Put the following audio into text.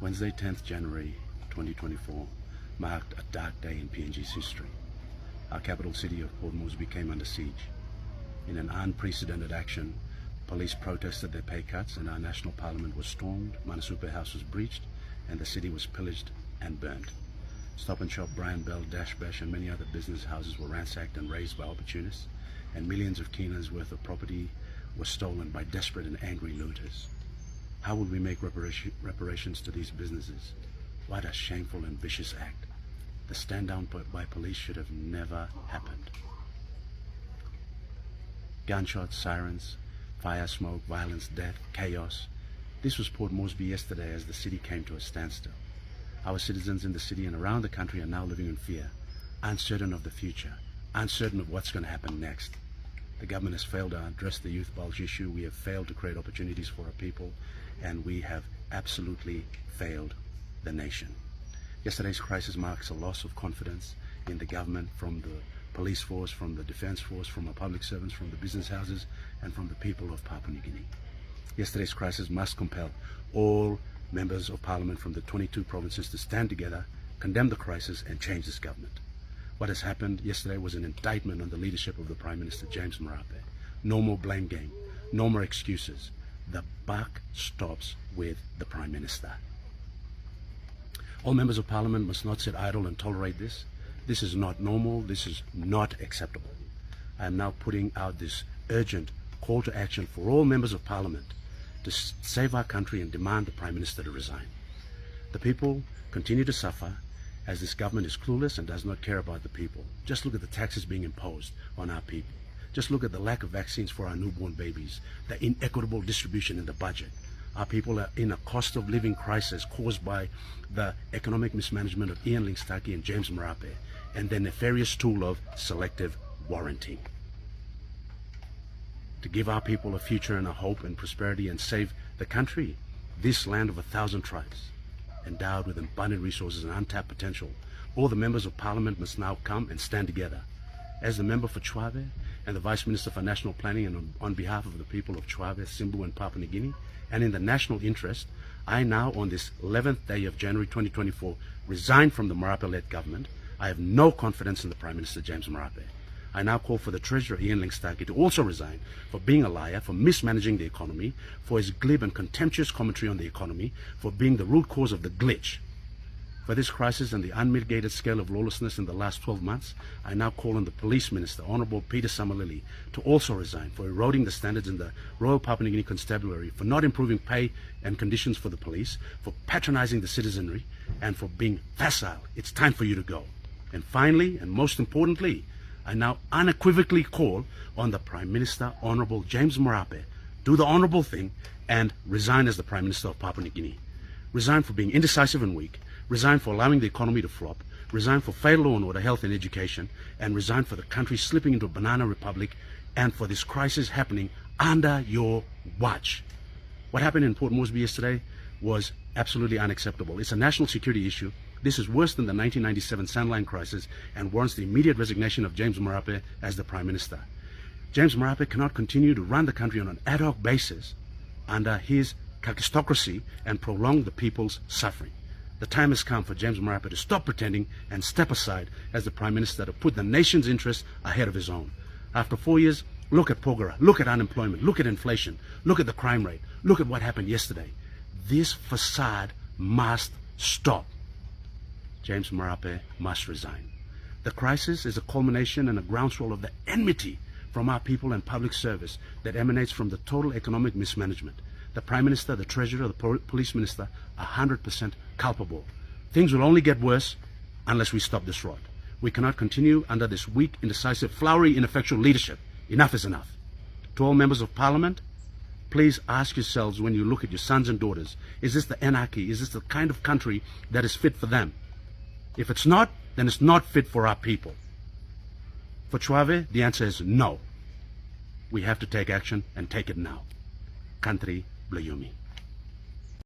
Wednesday, 10th January 2024 marked a dark day in PNG's history. Our capital city of Port Moresby came under siege. In an unprecedented action, police protested their pay cuts and our national parliament was stormed, Manasupe House was breached, and the city was pillaged and burned. Stop and Shop, Brian Bell, Dash Bash and many other business houses were ransacked and razed by opportunists, and millions of Kenya's worth of property was stolen by desperate and angry looters. How will we make reparations to these businesses? What a shameful and vicious act. The stand down by police should have never happened. Gunshots, sirens, fire, smoke, violence, death, chaos. This was Port Moresby yesterday as the city came to a standstill. Our citizens in the city and around the country are now living in fear, uncertain of the future, uncertain of what's going to happen next. The government has failed to address the youth bulge issue. We have failed to create opportunities for our people, and we have absolutely failed the nation. Yesterday's crisis marks a loss of confidence in the government from the police force, from the defense force, from our public servants, from the business houses, and from the people of Papua New Guinea. Yesterday's crisis must compel all members of parliament from the 22 provinces to stand together, condemn the crisis, and change this government. What has happened yesterday was an indictment on the leadership of the Prime Minister, James Marape. No more blame game, no more excuses. The buck stops with the Prime Minister. All members of parliament must not sit idle and tolerate this. This is not normal. This is not acceptable. I am now putting out this urgent call to action for all members of parliament to save our country and demand the Prime Minister to resign. The people continue to suffer as this government is clueless and does not care about the people. Just look at the taxes being imposed on our people. Just look at the lack of vaccines for our newborn babies, the inequitable distribution in the budget. Our people are in a cost of living crisis caused by the economic mismanagement of Ian Lingstaki and James Marape and their nefarious tool of selective warranting. To give our people a future and a hope and prosperity and save the country, this land of 1,000 tribes, endowed with abundant resources and untapped potential, all the members of parliament must now come and stand together. As the member for Chuave and the Vice Minister for National Planning, and on behalf of the people of Chuave, Simbu and Papua New Guinea, and in the national interest, I now, on this 11th day of January 2024, resign from the Marape-led government. I have no confidence in the Prime Minister, James Marape. I now call for the Treasurer, Ian Lingstaki, to also resign for being a liar, for mismanaging the economy, for his glib and contemptuous commentary on the economy, for being the root cause of the glitch. For this crisis and the unmitigated scale of lawlessness in the last 12 months, I now call on the Police Minister, Honourable Peter Samalili, to also resign for eroding the standards in the Royal Papua New Guinea Constabulary, for not improving pay and conditions for the police, for patronising the citizenry, and for being facile. It's time for you to go. And finally, and most importantly, I now unequivocally call on the Prime Minister, Honourable James Marape, do the honourable thing and resign as the Prime Minister of Papua New Guinea. Resign for being indecisive and weak, resign for allowing the economy to flop, resign for failed law and order, health and education, and resign for the country slipping into a banana republic and for this crisis happening under your watch. What happened in Port Moresby yesterday was absolutely unacceptable. It's a national security issue. This is worse than the 1997 Sandline crisis and warrants the immediate resignation of James Marape as the Prime Minister. James Marape cannot continue to run the country on an ad hoc basis under his kakistocracy and prolong the people's suffering. The time has come for James Marape to stop pretending and step aside as the Prime Minister to put the nation's interests ahead of his own. After 4 years, look at Pogara, look at unemployment, look at inflation, look at the crime rate, look at what happened yesterday. This facade must stop. James Marape must resign. The crisis is a culmination and a groundswell of the enmity from our people and public service that emanates from the total economic mismanagement. The Prime Minister, the Treasurer, the Police Minister, 100% culpable. Things will only get worse unless we stop this rot. We cannot continue under this weak, indecisive, flowery, ineffectual leadership. Enough is enough. To all members of Parliament, please ask yourselves when you look at your sons and daughters, is this the anarchy? Is this the kind of country that is fit for them? If it's not, then it's not fit for our people. For Chuave, the answer is no. We have to take action and take it now. Country Blayumi.